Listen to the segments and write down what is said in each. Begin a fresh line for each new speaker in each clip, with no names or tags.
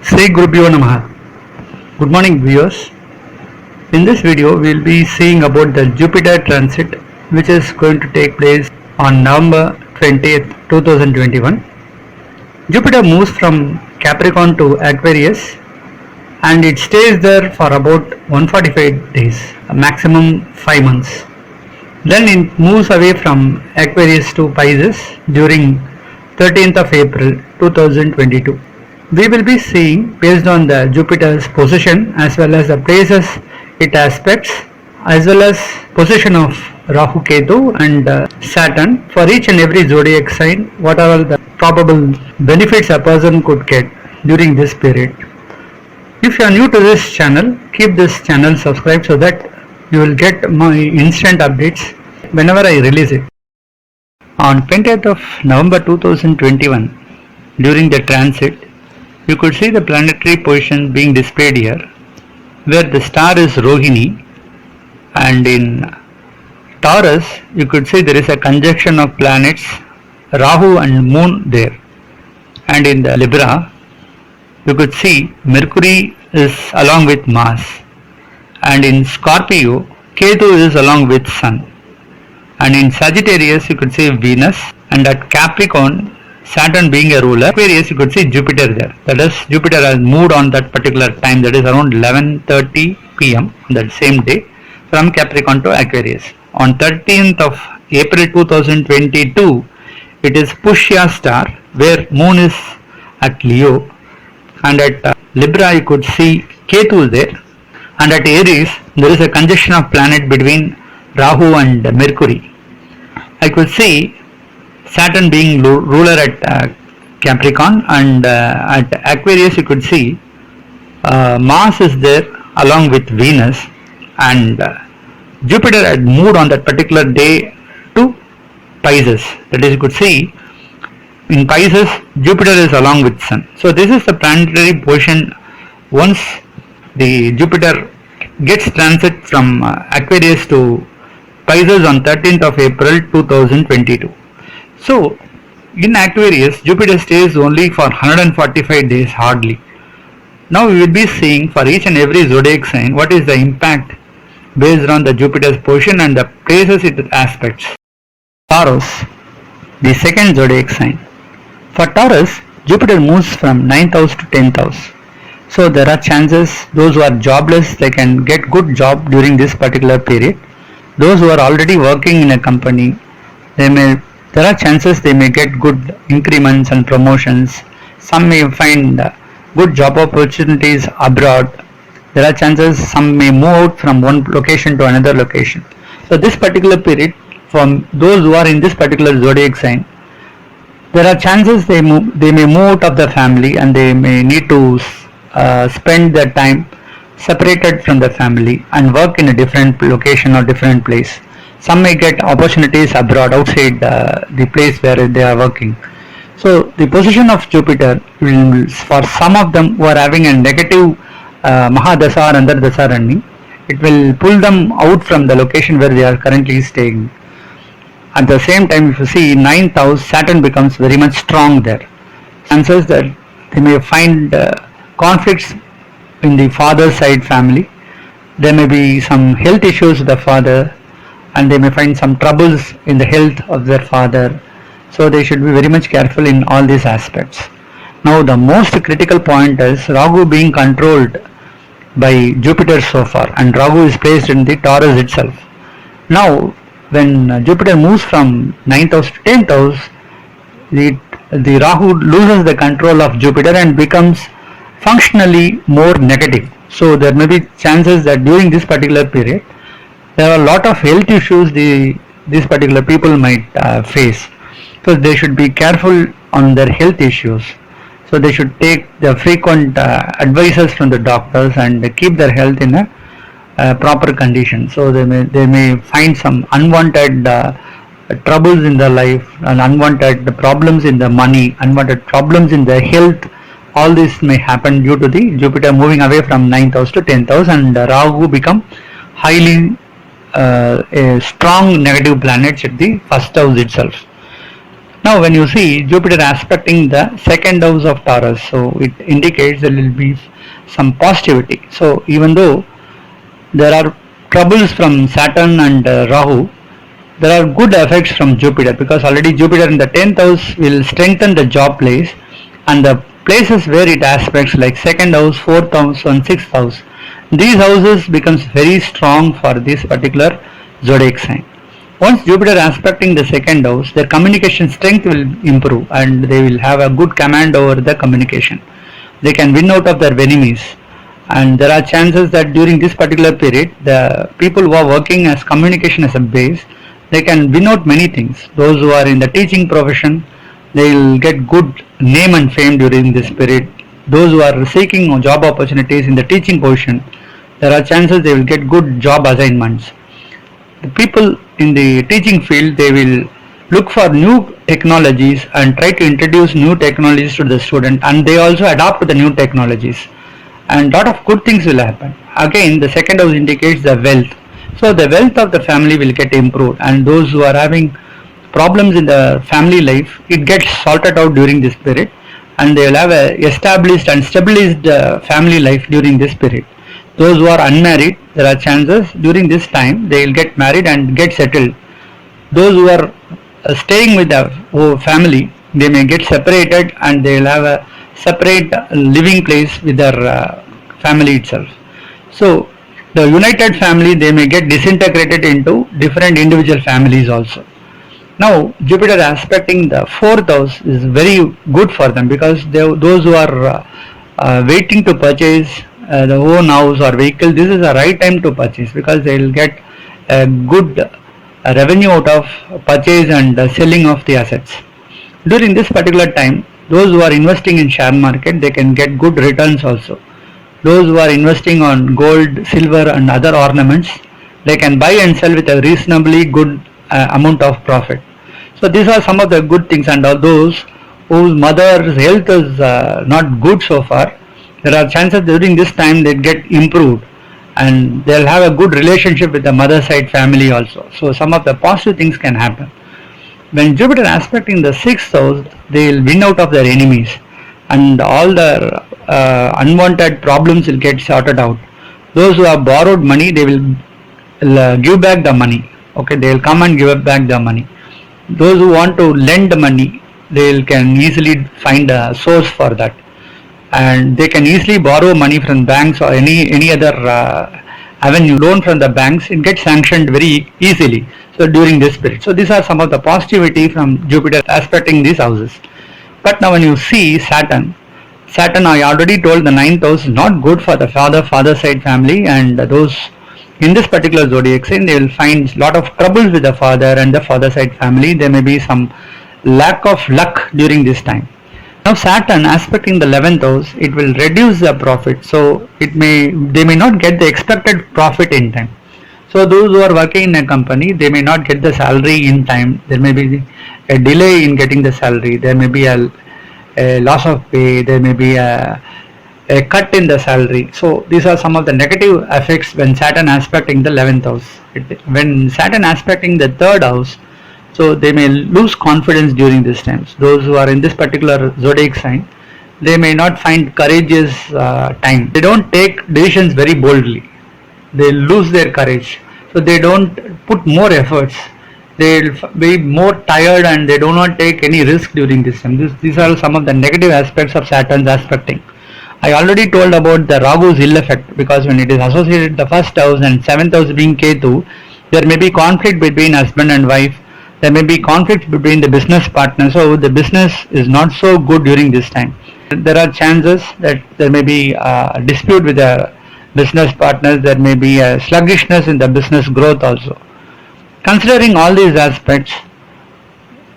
Sri Gurubhyo Namaha. Good morning viewers. In this video we will be seeing about the Jupiter transit which is going to take place on November 20th 2021. Jupiter moves from Capricorn to Aquarius and it stays there for about 145 days, maximum 5 months. Then it moves away from Aquarius to Pisces during 13th of April 2022. We will be seeing based on the Jupiter's position as well as the places it aspects as well as position of Rahu Ketu and Saturn for each and every zodiac sign, what are the probable benefits a person could get during this period. If you are new to this channel, keep this channel subscribed so that you will get my instant updates whenever I release it. On 20th of November 2021, during the transit, you could see the planetary position being displayed here, where the star is Rohini, and in Taurus you could see there is a conjunction of planets Rahu and Moon there, and in the Libra you could see Mercury is along with Mars, and in Scorpio Ketu is along with Sun, and in Sagittarius you could see Venus, and at Capricorn Saturn being a ruler. Aquarius you could see Jupiter there, that is Jupiter has moved on that particular time, that is around 11:30 p.m. on that same day from Capricorn to Aquarius. On 13th of April 2022 it is Pushya star where Moon is at Leo, and at Libra you could see Ketu there, and at Aries there is a conjunction of planet between Rahu and Mercury. I could see Saturn being ruler at Capricorn, and at Aquarius you could see Mars is there along with Venus, and Jupiter had moved on that particular day to Pisces, that is you could see in Pisces Jupiter is along with Sun. So this is the planetary position once the Jupiter gets transit from Aquarius to Pisces on 13th of April 2022. So in Aquarius Jupiter stays only for 145 days hardly. Now we will be seeing for each and every zodiac sign what is the impact based on the Jupiter's position and the places it aspects. Taurus, the second zodiac sign. For Taurus, Jupiter moves from 9th house to 10th house. So there are chances those who are jobless, they can get good job during this particular period. Those who are already working in a company, there are chances they may get good increments and promotions. Some may find good job opportunities abroad. There are chances some may move out from one location to another location. So this particular period, from those who are in this particular zodiac sign, there are chances they may move out of the family and they may need to spend their time separated from the family and work in a different location or different place. Some may get opportunities abroad outside the place where they are working. So the position of Jupiter will, for some of them who are having a negative Mahadasa or Andardasa running, it will pull them out from the location where they are currently staying. At the same time, if you see 9th house, Saturn becomes very much strong there. Chances that they may find conflicts in the father side family. There may be some health issues with the father, and they may find some troubles in the health of their father. So they should be very much careful in all these aspects. Now the most critical point is Rahu being controlled by Jupiter so far, and Rahu is placed in the Taurus itself. Now when Jupiter moves from 9th house to 10th house, the Rahu loses the control of Jupiter and becomes functionally more negative. So there may be chances that during this particular period there are a lot of health issues these particular people might face. So they should be careful on their health issues. So they should take the frequent advices from the doctors and keep their health in a proper condition. So they may find some unwanted troubles in their life and unwanted problems in the money, unwanted problems in their health. All this may happen due to the Jupiter moving away from 9th house to 10th house, and Rahu become highly a strong negative planets at the first house itself. Now when you see Jupiter aspecting the second house of Taurus, so it indicates there will be some positivity. So even though there are troubles from Saturn and Rahu, there are good effects from Jupiter, because already Jupiter in the 10th house will strengthen the job place, and the places where it aspects like second house, fourth house and sixth house, these houses becomes very strong for this particular zodiac sign. Once Jupiter aspecting the second house, their communication strength will improve and they will have a good command over the communication. They can win out of their enemies, and there are chances that during this particular period, the people who are working as communication as a base, they can win out many things. Those who are in the teaching profession, they will get good name and fame during this period. Those who are seeking job opportunities in the teaching position, there are chances they will get good job assignments. The people in the teaching field, they will look for new technologies and try to introduce new technologies to the student, and they also adapt to the new technologies, and lot of good things will happen. Again, the second house indicates the wealth, so the wealth of the family will get improved, and those who are having problems in the family life, it gets sorted out during this period, and they will have a established and stabilized family life during this period. Those who are unmarried, there are chances during this time they will get married and get settled. Those who are staying with the family, they may get separated and they will have a separate living place with their family itself. So the united family, they may get disintegrated into different individual families also. Now Jupiter aspecting the fourth house is very good for them, because those who are waiting to purchase the own house or vehicle, this is the right time to purchase, because they will get a good revenue out of purchase and selling of the assets. During this particular time, those who are investing in share market, they can get good returns also. Those who are investing on gold, silver and other ornaments, they can buy and sell with a reasonably good amount of profit. So these are some of the good things, and all those whose mother's health is not good so far, there are chances during this time they get improved and they'll have a good relationship with the mother side family also. So some of the positive things can happen. When Jupiter aspecting the sixth house, they will win out of their enemies, and all their unwanted problems will get sorted out. Those who have borrowed money, they will give back the money. Okay, they will come and give back the money. Those who want to lend money, they can easily find a source for that, and they can easily borrow money from banks or any other avenue. Loan from the banks, it gets sanctioned very easily. So during this period, so these are some of the positivity from Jupiter aspecting these houses. But now when you see Saturn, I already told the ninth house is not good for the father side family, and those in this particular zodiac sign, they will find lot of troubles with the father and the father side family. There may be some lack of luck during this time. Now Saturn aspecting the 11th house, it will reduce the profit, so they may not get the expected profit in time. So those who are working in a company, they may not get the salary in time. There may be a delay in getting the salary. There may be a loss of pay. There may be a cut in the salary. So these are some of the negative effects when Saturn aspecting the 11th house. When Saturn aspecting the third house, so they may lose confidence during these times. Those who are in this particular zodiac sign, they may not find courageous time. They don't take decisions very boldly. They lose their courage. So they don't put more efforts. They'll be more tired and they do not take any risk during this time. These are some of the negative aspects of Saturn's aspecting. I already told about the Rahu's ill effect, because when it is associated the first house and seventh house being Ketu, there may be conflict between husband and wife. There may be conflict between the business partners. So the business is not so good during this time. There are chances that there may be a dispute with the business partners. There may be a sluggishness in the business growth also. Considering all these aspects,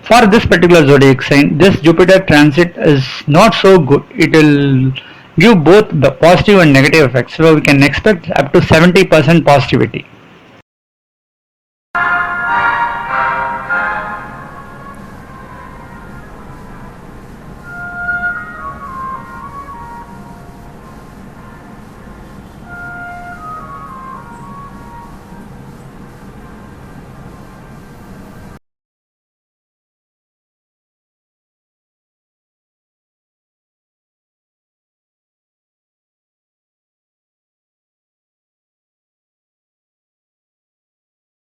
for this particular zodiac sign, this Jupiter transit is not so good. It will give both the positive and negative effects. So we can expect up to 70% positivity.